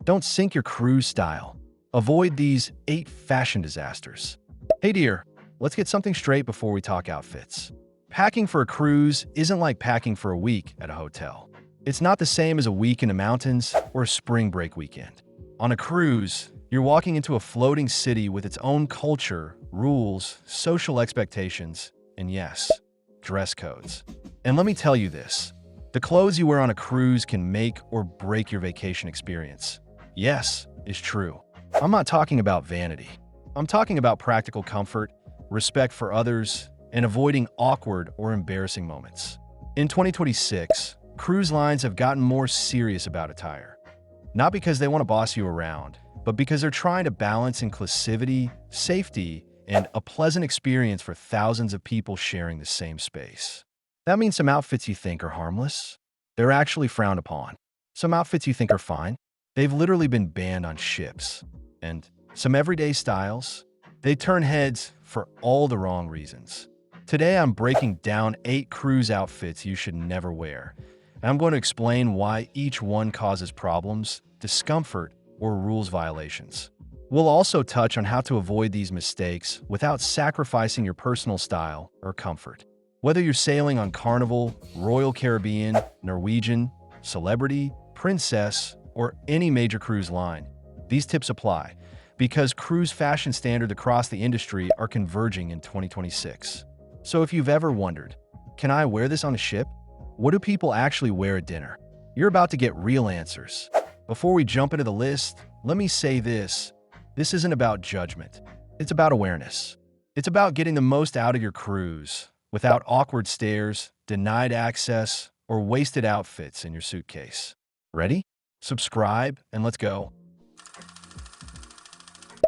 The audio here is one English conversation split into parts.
Don't sink your cruise style. Avoid these 8 fashion disasters. Hey dear, let's get something straight before we talk outfits. Packing for a cruise isn't like packing for a week at a hotel. It's not the same as a week in the mountains or a spring break weekend. On a cruise, you're walking into a floating city with its own culture, rules, social expectations, and yes, dress codes. And let me tell you this, the clothes you wear on a cruise can make or break your vacation experience. Yes, it's true. I'm not talking about vanity. I'm talking about practical comfort, respect for others, and avoiding awkward or embarrassing moments. In 2026, cruise lines have gotten more serious about attire. Not because they want to boss you around, but because they're trying to balance inclusivity, safety, and a pleasant experience for thousands of people sharing the same space. That means some outfits you think are harmless, they're actually frowned upon. Some outfits you think are fine, they've literally been banned on ships. And some everyday styles, they turn heads for all the wrong reasons. Today I'm breaking down 8 cruise outfits you should never wear. And I'm going to explain why each one causes problems, discomfort, or rules violations. We'll also touch on how to avoid these mistakes without sacrificing your personal style or comfort. Whether you're sailing on Carnival, Royal Caribbean, Norwegian, Celebrity, Princess, or any major cruise line, these tips apply because cruise fashion standards across the industry are converging in 2026. So if you've ever wondered, can I wear this on a ship? What do people actually wear at dinner? You're about to get real answers. Before we jump into the list, let me say this. This isn't about judgment. It's about awareness. It's about getting the most out of your cruise without awkward stares, denied access, or wasted outfits in your suitcase. Ready? Subscribe, and let's go.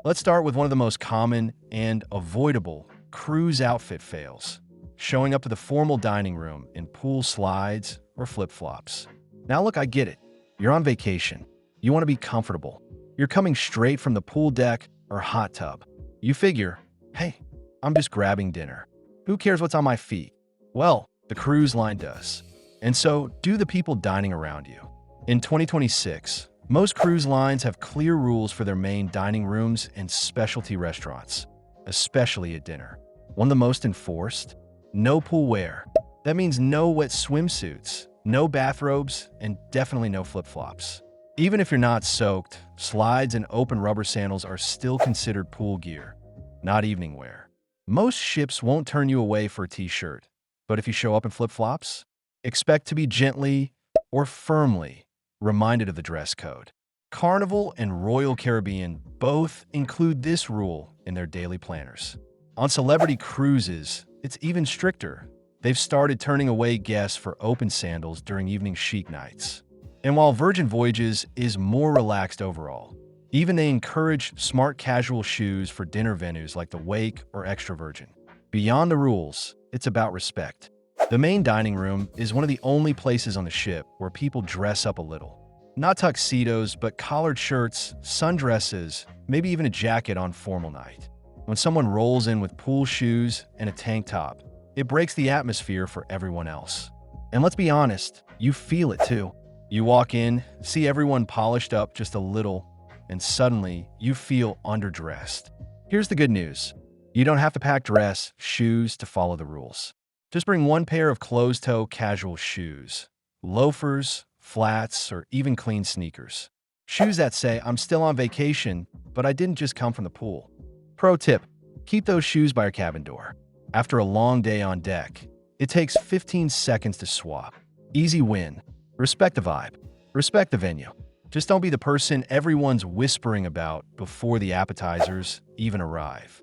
Let's start with one of the most common and avoidable cruise outfit fails. Showing up to the formal dining room in pool slides or flip-flops. Now look, I get it. You're on vacation. You want to be comfortable. You're coming straight from the pool deck or hot tub. You figure, hey, I'm just grabbing dinner. Who cares what's on my feet? Well, the cruise line does. And so do the people dining around you. In 2026, most cruise lines have clear rules for their main dining rooms and specialty restaurants, especially at dinner. One of the most enforced? No pool wear. That means no wet swimsuits, no bathrobes, and definitely no flip-flops. Even if you're not soaked, slides and open rubber sandals are still considered pool gear, not evening wear. Most ships won't turn you away for a t-shirt, but if you show up in flip-flops, expect to be gently or firmly reminded of the dress code. Carnival and Royal Caribbean both include this rule in their daily planners. On celebrity cruises, it's even stricter. They've started turning away guests for open sandals during evening chic nights. And while Virgin Voyages is more relaxed overall, even they encourage smart casual shoes for dinner venues like the Wake or Extra Virgin. Beyond the rules, it's about respect. The main dining room is one of the only places on the ship where people dress up a little. Not tuxedos, but collared shirts, sundresses, maybe even a jacket on formal night. When someone rolls in with pool shoes and a tank top, it breaks the atmosphere for everyone else. And let's be honest, you feel it too. You walk in, see everyone polished up just a little, and suddenly you feel underdressed. Here's the good news. You don't have to pack dress, shoes to follow the rules. Just bring one pair of closed-toe casual shoes, loafers, flats, or even clean sneakers. Shoes that say, I'm still on vacation, but I didn't just come from the pool. Pro tip, keep those shoes by your cabin door. After a long day on deck, it takes 15 seconds to swap. Easy win. Respect the vibe. Respect the venue. Just don't be the person everyone's whispering about before the appetizers even arrive.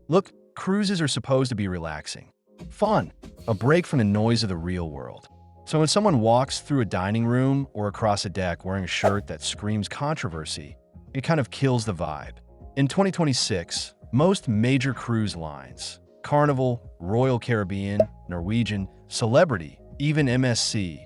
Look, cruises are supposed to be relaxing. Fun. A break from the noise of the real world. So when someone walks through a dining room or across a deck wearing a shirt that screams controversy, it kind of kills the vibe. In 2026, most major cruise lines, Carnival, Royal Caribbean, Norwegian, Celebrity, even MSC,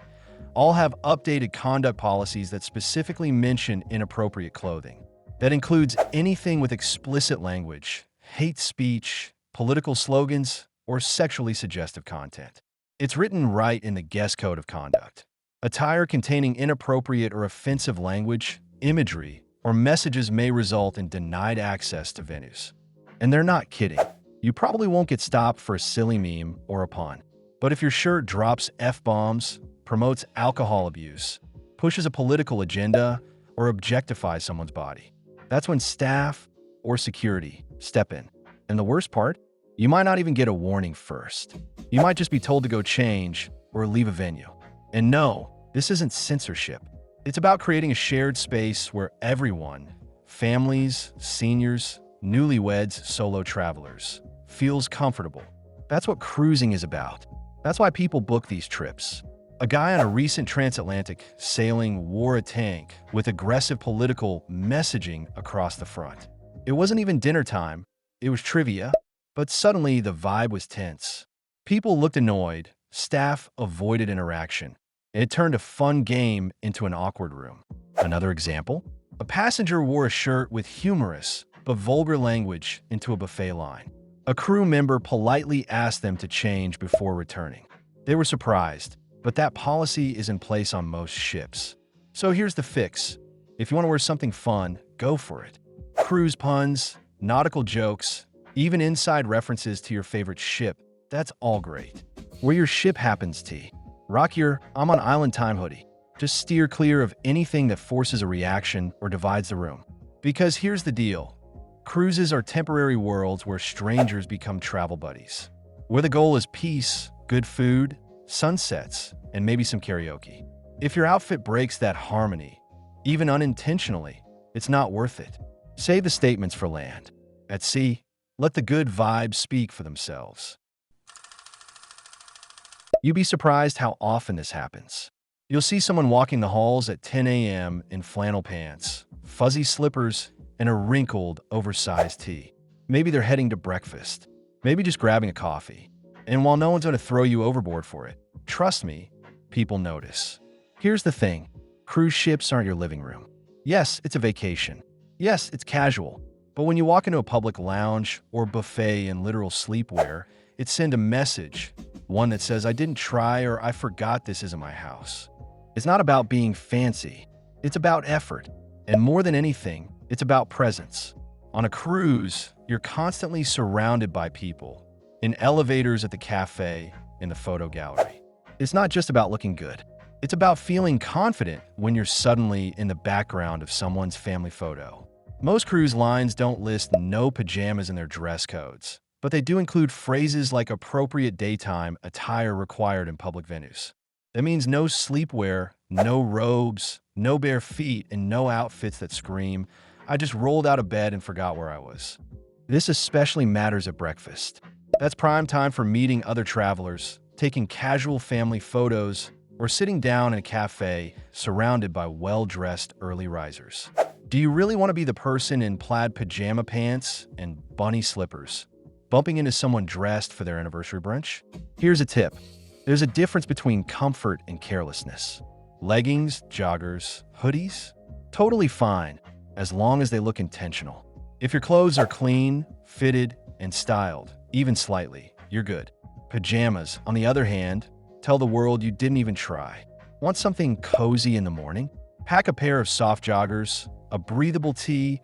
all have updated conduct policies that specifically mention inappropriate clothing. That includes anything with explicit language, hate speech, political slogans, or sexually suggestive content. It's written right in the guest code of conduct. Attire containing inappropriate or offensive language, imagery, or messages may result in denied access to venues. And they're not kidding. You probably won't get stopped for a silly meme or a pun. But if your shirt drops F-bombs, promotes alcohol abuse, pushes a political agenda, or objectifies someone's body, that's when staff or security step in. And the worst part? You might not even get a warning first. You might just be told to go change or leave a venue. And no, this isn't censorship. It's about creating a shared space where everyone, families, seniors, newlyweds, solo travelers, feels comfortable. That's what cruising is about. That's why people book these trips. A guy on a recent transatlantic sailing wore a tank with aggressive political messaging across the front. It wasn't even dinner time, it was trivia, but suddenly the vibe was tense. People looked annoyed, staff avoided interaction, and it turned a fun game into an awkward room. Another example? A passenger wore a shirt with humorous but vulgar language into a buffet line. A crew member politely asked them to change before returning. They were surprised, but that policy is in place on most ships. So here's the fix. If you want to wear something fun, go for it. Cruise puns, nautical jokes, even inside references to your favorite ship, that's all great. Wear your ship happens tee. Rock your I'm on island time hoodie. Just steer clear of anything that forces a reaction or divides the room. Because here's the deal. Cruises are temporary worlds where strangers become travel buddies, where the goal is peace, good food, sunsets, and maybe some karaoke. If your outfit breaks that harmony, even unintentionally, it's not worth it. Save the statements for land. At sea, let the good vibes speak for themselves. You'd be surprised how often this happens. You'll see someone walking the halls at 10 a.m. in flannel pants, fuzzy slippers, and a wrinkled, oversized tee. Maybe they're heading to breakfast, maybe just grabbing a coffee. And while no one's going to throw you overboard for it, trust me, people notice. Here's the thing. Cruise ships aren't your living room. Yes, it's a vacation. Yes, it's casual. But when you walk into a public lounge or buffet in literal sleepwear, it sends a message, one that says, I didn't try or I forgot this isn't my house. It's not about being fancy. It's about effort. And more than anything, it's about presence. On a cruise, you're constantly surrounded by people, in elevators at the cafe, in the photo gallery. It's not just about looking good. It's about feeling confident when you're suddenly in the background of someone's family photo. Most cruise lines don't list no pajamas in their dress codes, but they do include phrases like appropriate daytime attire required in public venues. That means no sleepwear, no robes, no bare feet, and no outfits that scream, I just rolled out of bed and forgot where I was. This especially matters at breakfast. That's prime time for meeting other travelers, taking casual family photos, or sitting down in a cafe surrounded by well-dressed early risers. Do you really want to be the person in plaid pajama pants and bunny slippers, bumping into someone dressed for their anniversary brunch? Here's a tip. There's a difference between comfort and carelessness. Leggings, joggers, hoodies? Totally fine, as long as they look intentional. If your clothes are clean, fitted, and styled, even slightly, you're good. Pajamas, on the other hand, tell the world you didn't even try. Want something cozy in the morning? Pack a pair of soft joggers, a breathable tee,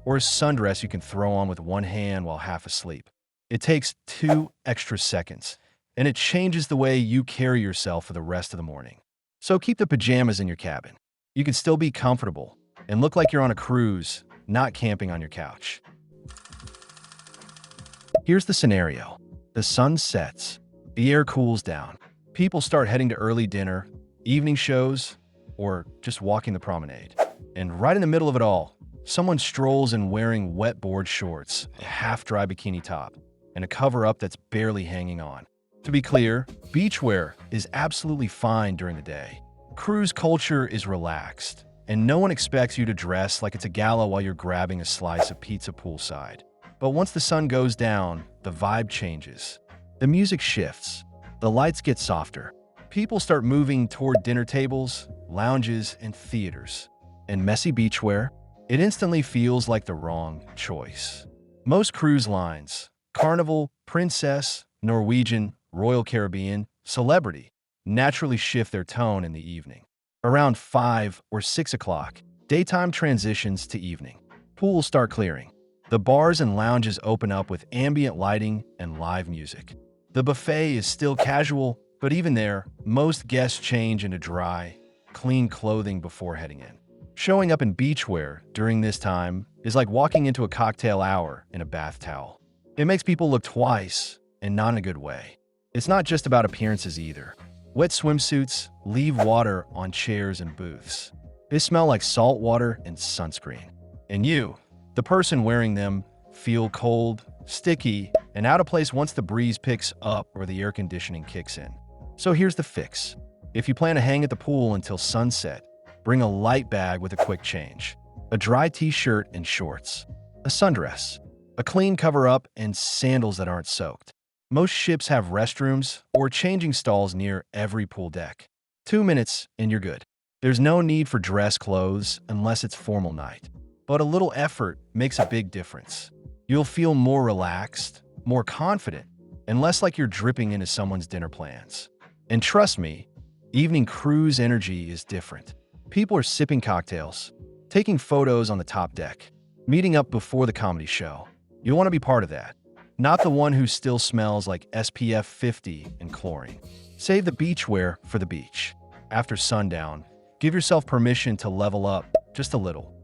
or a sundress you can throw on with one hand while half asleep. It takes 2 extra seconds, and it changes the way you carry yourself for the rest of the morning. So keep the pajamas in your cabin. You can still be comfortable and look like you're on a cruise, not camping on your couch. Here's the scenario. The sun sets, the air cools down. People start heading to early dinner, evening shows, or just walking the promenade. And right in the middle of it all, someone strolls in wearing wet board shorts, a half-dry bikini top, and a cover-up that's barely hanging on. To be clear, beachwear is absolutely fine during the day. Cruise culture is relaxed, and no one expects you to dress like it's a gala while you're grabbing a slice of pizza poolside. But once the sun goes down, the vibe changes. The music shifts. The lights get softer. People start moving toward dinner tables, lounges, and theaters. And messy beachwear? It instantly feels like the wrong choice. Most cruise lines, Carnival, Princess, Norwegian, Royal Caribbean, Celebrity, naturally shift their tone in the evening. Around 5 or 6 o'clock, daytime transitions to evening. Pools start clearing. The bars and lounges open up with ambient lighting and live music. The buffet is still casual, but even there, most guests change into dry, clean clothing before heading in. Showing up in beachwear during this time is like walking into a cocktail hour in a bath towel. It makes people look twice, and not in a good way. It's not just about appearances either. Wet swimsuits leave water on chairs and booths. They smell like salt water and sunscreen. And you, the person wearing them, feel cold, sticky, and out of place once the breeze picks up or the air conditioning kicks in. So here's the fix. If you plan to hang at the pool until sunset, bring a light bag with a quick change, a dry t-shirt and shorts, a sundress, a clean cover-up, and sandals that aren't soaked. Most ships have restrooms or changing stalls near every pool deck. 2 minutes and you're good. There's no need for dress clothes unless it's formal night. But a little effort makes a big difference. You'll feel more relaxed, more confident, and less like you're dripping into someone's dinner plans. And trust me, evening cruise energy is different. People are sipping cocktails, taking photos on the top deck, meeting up before the comedy show. You'll want to be part of that, not the one who still smells like SPF 50 and chlorine. Save the beachwear for the beach. After sundown, give yourself permission to level up just a little.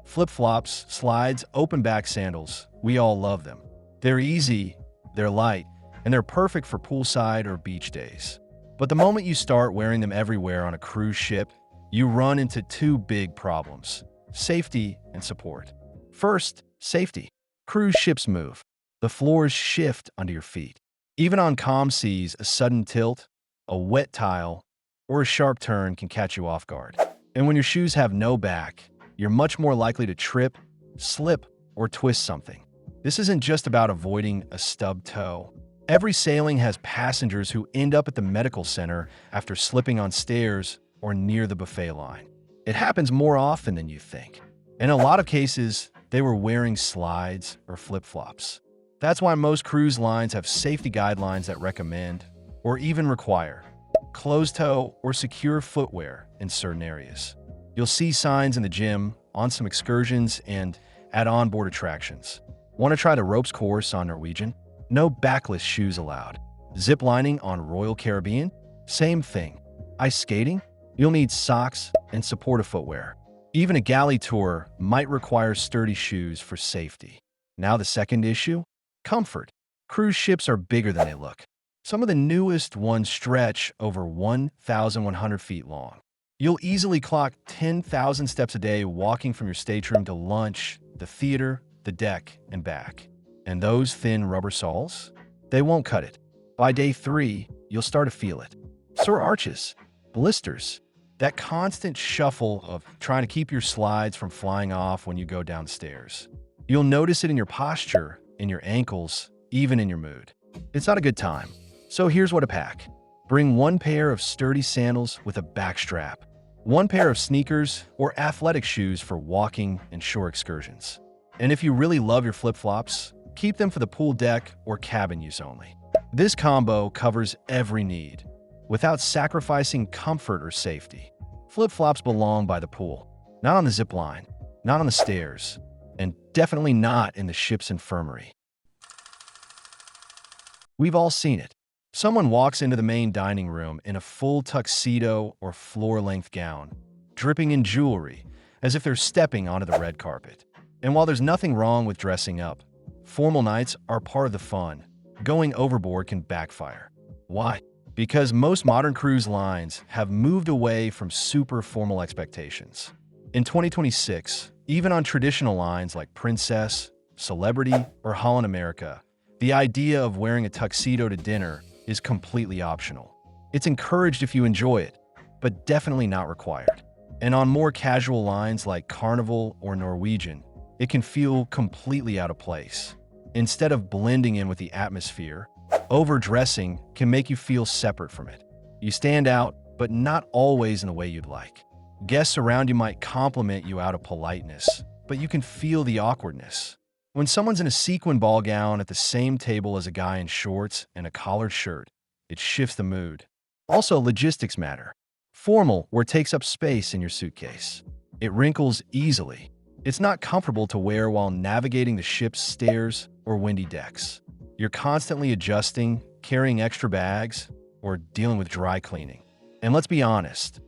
Flip-flops, slides, open-back sandals. We all love them. They're easy, they're light, and they're perfect for poolside or beach days. But the moment you start wearing them everywhere on a cruise ship, you run into two big problems: safety and support. First, safety. Cruise ships move. The floors shift under your feet. Even on calm seas, a sudden tilt, a wet tile, or a sharp turn can catch you off guard. And when your shoes have no back, you're much more likely to trip, slip, or twist something. This isn't just about avoiding a stubbed toe. Every sailing has passengers who end up at the medical center after slipping on stairs or near the buffet line. It happens more often than you think. In a lot of cases, they were wearing slides or flip-flops. That's why most cruise lines have safety guidelines that recommend, or even require, closed-toe or secure footwear in certain areas. You'll see signs in the gym, on some excursions, and at onboard attractions. Want to try the ropes course on Norwegian? No backless shoes allowed. Zip lining on Royal Caribbean? Same thing. Ice skating? You'll need socks and supportive footwear. Even a galley tour might require sturdy shoes for safety. Now the second issue? Comfort. Cruise ships are bigger than they look. Some of the newest ones stretch over 1,100 feet long. You'll easily clock 10,000 steps a day walking from your stateroom to lunch, the theater, the deck, and back. And those thin rubber soles? They won't cut it. By day 3, you'll start to feel it. Sore arches, blisters, that constant shuffle of trying to keep your slides from flying off when you go downstairs. You'll notice it in your posture, in your ankles, even in your mood. It's not a good time. So here's what to pack. Bring 1 pair of sturdy sandals with a back strap, 1 pair of sneakers or athletic shoes for walking and shore excursions. And if you really love your flip-flops, keep them for the pool deck or cabin use only. This combo covers every need, without sacrificing comfort or safety. Flip-flops belong by the pool, not on the zip line, not on the stairs, and definitely not in the ship's infirmary. We've all seen it. Someone walks into the main dining room in a full tuxedo or floor-length gown, dripping in jewelry, as if they're stepping onto the red carpet. And while there's nothing wrong with dressing up, formal nights are part of the fun. Going overboard can backfire. Why? Because most modern cruise lines have moved away from super formal expectations. In 2026, even on traditional lines like Princess, Celebrity, or Holland America, the idea of wearing a tuxedo to dinner is completely optional. It's encouraged if you enjoy it, but definitely not required. And on more casual lines like Carnival or Norwegian, it can feel completely out of place. Instead of blending in with the atmosphere, overdressing can make you feel separate from it. You stand out, but not always in the way you'd like. Guests around you might compliment you out of politeness, but you can feel the awkwardness. When someone's in a sequin ball gown at the same table as a guy in shorts and a collared shirt, It shifts the mood. Also, logistics matter. Formal, where it takes up space in your suitcase. It wrinkles easily. It's not comfortable to wear while navigating the ship's stairs or windy decks. You're constantly adjusting, carrying extra bags, or dealing with dry cleaning. And let's be honest,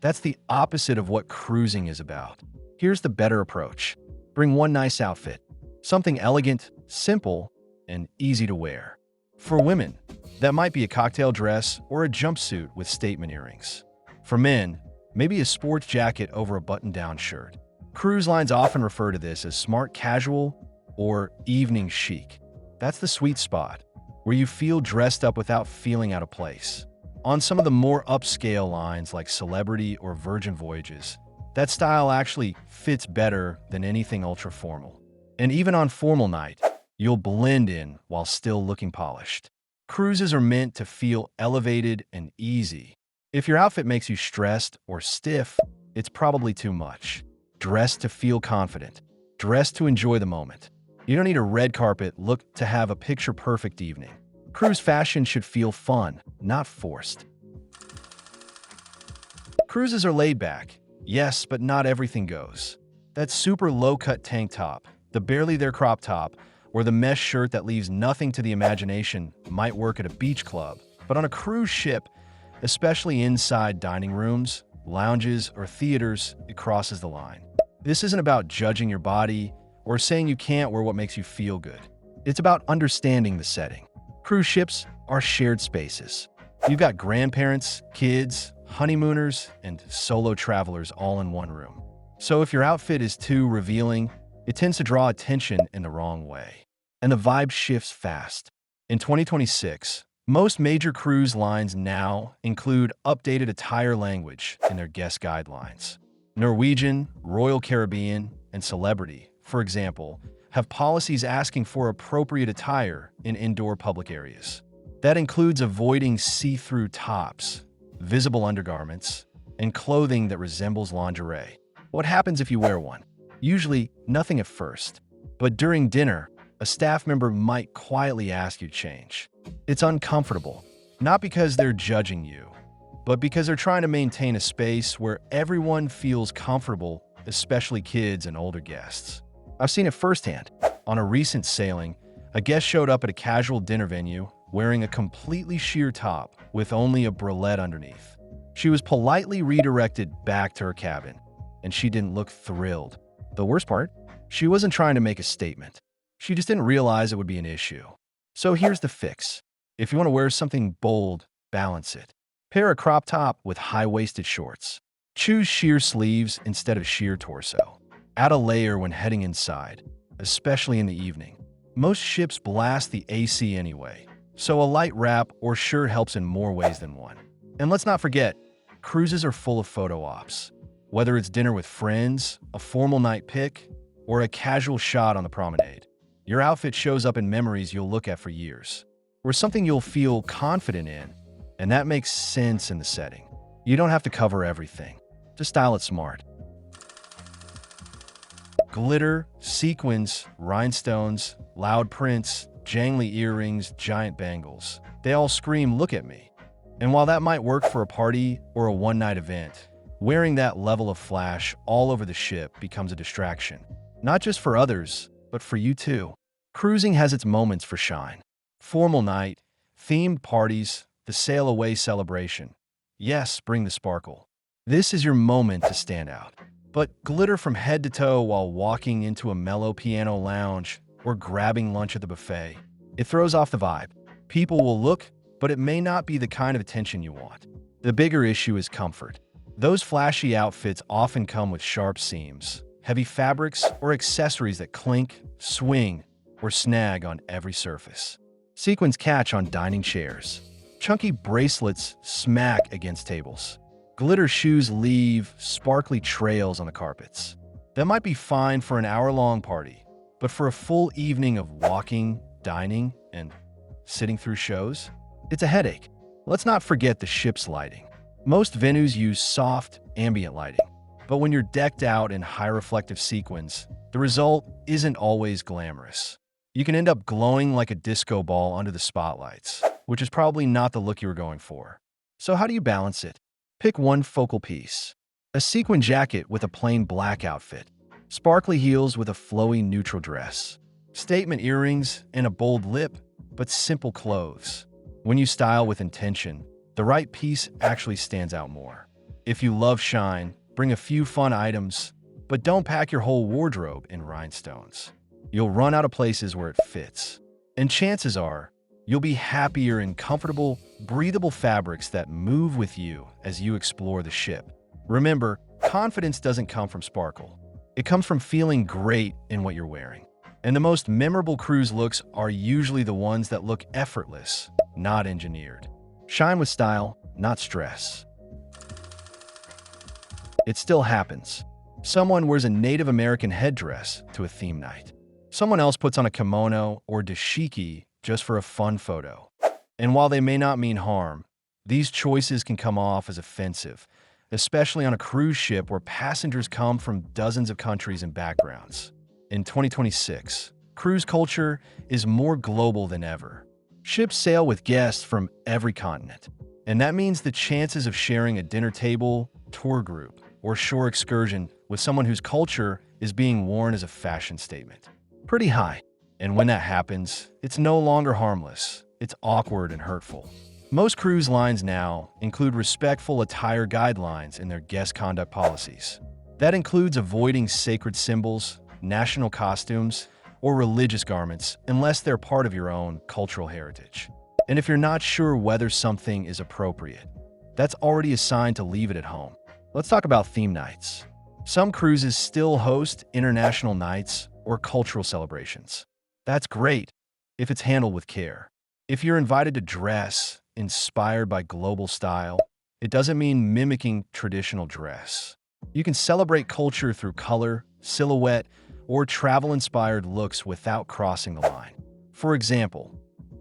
that's the opposite of what cruising is about. Here's the better approach. Bring one nice outfit. Something elegant, simple, and easy to wear. For women, that might be a cocktail dress or a jumpsuit with statement earrings. For men, maybe a sports jacket over a button-down shirt. Cruise lines often refer to this as smart casual or evening chic. That's the sweet spot, where you feel dressed up without feeling out of place. On some of the more upscale lines like Celebrity or Virgin Voyages, that style actually fits better than anything ultra-formal. And even on formal night, you'll blend in while still looking polished. Cruises are meant to feel elevated and easy. If your outfit makes you stressed or stiff, it's probably too much. Dress to feel confident. Dress to enjoy the moment. You don't need a red carpet look to have a picture-perfect evening. Cruise fashion should feel fun, not forced. Cruises are laid back. Yes, but not everything goes. That super low-cut tank top, the barely there crop top, or the mesh shirt that leaves nothing to the imagination might work at a beach club. But on a cruise ship, especially inside dining rooms, lounges, or theaters, it crosses the line. This isn't about judging your body or saying you can't wear what makes you feel good. It's about understanding the setting. Cruise ships are shared spaces. You've got grandparents, kids, honeymooners, and solo travelers all in one room. So if your outfit is too revealing, it tends to draw attention in the wrong way. And the vibe shifts fast. In 2026, most major cruise lines now include updated attire language in their guest guidelines. Norwegian, Royal Caribbean, and Celebrity, for example, have policies asking for appropriate attire in indoor public areas. That includes avoiding see-through tops, visible undergarments, and clothing that resembles lingerie. What happens if you wear one? Usually, nothing at first. But during dinner, a staff member might quietly ask you to change. It's uncomfortable, not because they're judging you, but because they're trying to maintain a space where everyone feels comfortable, especially kids and older guests. I've seen it firsthand. On a recent sailing, a guest showed up at a casual dinner venue wearing a completely sheer top with only a bralette underneath. She was politely redirected back to her cabin, and she didn't look thrilled. The worst part? She wasn't trying to make a statement. She just didn't realize it would be an issue. So here's the fix. If you want to wear something bold, balance it. Pair a crop top with high-waisted shorts. Choose sheer sleeves instead of sheer torso. Add a layer when heading inside, especially in the evening. Most ships blast the AC anyway, so a light wrap or shirt helps in more ways than one. And let's not forget, cruises are full of photo ops. Whether it's dinner with friends, a formal night pic, or a casual shot on the promenade, your outfit shows up in memories you'll look at for years, or something you'll feel confident in, and that makes sense in the setting. You don't have to cover everything. Just style it smart. Glitter, sequins, rhinestones, loud prints, jangly earrings, giant bangles. They all scream, "Look at me." And while that might work for a party or a one-night event, wearing that level of flash all over the ship becomes a distraction. Not just for others, but for you too. Cruising has its moments for shine. Formal night, themed parties, the sail away celebration. Yes, bring the sparkle. This is your moment to stand out. But glitter from head to toe while walking into a mellow piano lounge or grabbing lunch at the buffet. It throws off the vibe. People will look, but it may not be the kind of attention you want. The bigger issue is comfort. Those flashy outfits often come with sharp seams, heavy fabrics, or accessories that clink, swing, or snag on every surface. Sequins catch on dining chairs. Chunky bracelets smack against tables. Glitter shoes leave sparkly trails on the carpets. That might be fine for an hour-long party, but for a full evening of walking, dining, and sitting through shows, it's a headache. Let's not forget the ship's lighting. Most venues use soft, ambient lighting, but when you're decked out in high-reflective sequins, the result isn't always glamorous. You can end up glowing like a disco ball under the spotlights. which is probably not the look you were going for. So how do you balance it? Pick one focal piece. A sequin jacket with a plain black outfit. Sparkly heels with a flowy neutral dress. Statement earrings and a bold lip, but simple clothes. When you style with intention, the right piece actually stands out more. If you love shine, bring a few fun items, but don't pack your whole wardrobe in rhinestones. You'll run out of places where it fits. And chances are, you'll be happier in comfortable, breathable fabrics that move with you as you explore the ship. Remember, confidence doesn't come from sparkle. It comes from feeling great in what you're wearing. And the most memorable cruise looks are usually the ones that look effortless, not engineered. Shine with style, not stress. It still happens. Someone wears a Native American headdress to a theme night. Someone else puts on a kimono or dashiki just for a fun photo. And while they may not mean harm, these choices can come off as offensive, especially on a cruise ship where passengers come from dozens of countries and backgrounds. In 2026, cruise culture is more global than ever. Ships sail with guests from every continent, and that means the chances of sharing a dinner table, tour group, or shore excursion with someone whose culture is being worn as a fashion statement pretty high. And when that happens, it's no longer harmless, it's awkward and hurtful. Most cruise lines now include respectful attire guidelines in their guest conduct policies. That includes avoiding sacred symbols, national costumes, or religious garments unless they're part of your own cultural heritage. And if you're not sure whether something is appropriate, that's already a sign to leave it at home. Let's talk about theme nights. Some cruises still host international nights or cultural celebrations. That's great if it's handled with care. If you're invited to dress inspired by global style, it doesn't mean mimicking traditional dress. You can celebrate culture through color, silhouette, or travel-inspired looks without crossing the line. For example,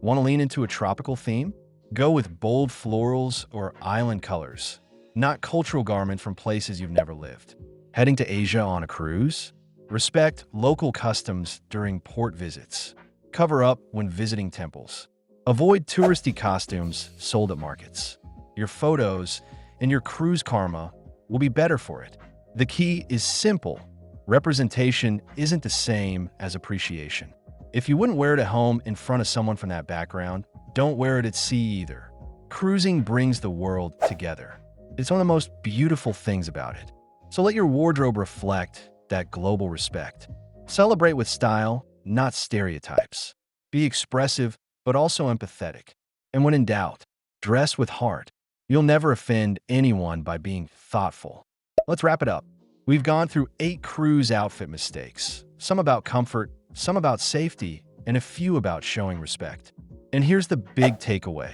want to lean into a tropical theme? Go with bold florals or island colors, not cultural garments from places you've never lived. Heading to Asia on a cruise? Respect local customs during port visits. Cover up when visiting temples. Avoid touristy costumes sold at markets. Your photos and your cruise karma will be better for it. The key is simple. Representation isn't the same as appreciation. If you wouldn't wear it at home in front of someone from that background, don't wear it at sea either. Cruising brings the world together. It's one of the most beautiful things about it. So let your wardrobe reflect that global respect. Celebrate with style, not stereotypes. Be expressive, but also empathetic. And when in doubt, dress with heart. You'll never offend anyone by being thoughtful. Let's wrap it up. We've gone through 8 cruise outfit mistakes, some about comfort, some about safety, and a few about showing respect. And here's the big takeaway.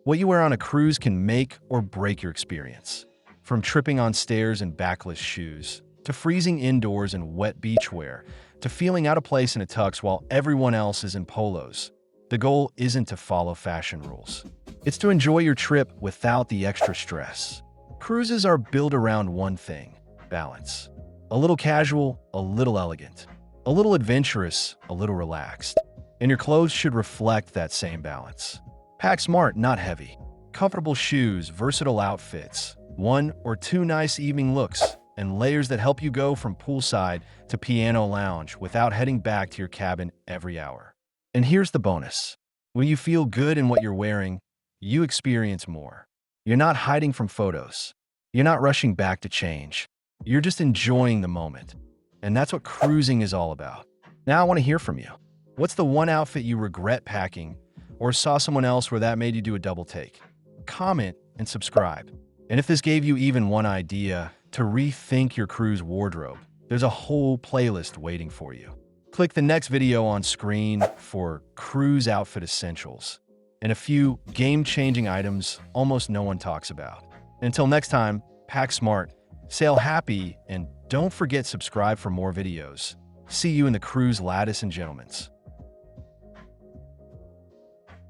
What you wear on a cruise can make or break your experience. From tripping on stairs in backless shoes, to freezing indoors in wet beachwear, to feeling out of place in a tux while everyone else is in polos. The goal isn't to follow fashion rules. It's to enjoy your trip without the extra stress. Cruises are built around one thing: balance. A little casual, a little elegant. A little adventurous, a little relaxed. And your clothes should reflect that same balance. Pack smart, not heavy. Comfortable shoes, versatile outfits, 1 or 2 nice evening looks, and layers that help you go from poolside to piano lounge without heading back to your cabin every hour. And here's the bonus. When you feel good in what you're wearing, you experience more. You're not hiding from photos. You're not rushing back to change. You're just enjoying the moment. And that's what cruising is all about. Now I want to hear from you. What's the one outfit you regret packing, or saw someone else where that made you do a double take? Comment and subscribe. And if this gave you even one idea to rethink your cruise wardrobe, there's a whole playlist waiting for you. Click the next video on screen for cruise outfit essentials and a few game-changing items almost no one talks about. Until next time, pack smart, sail happy, and don't forget subscribe for more videos. See you in the cruise, ladies and gentlemen.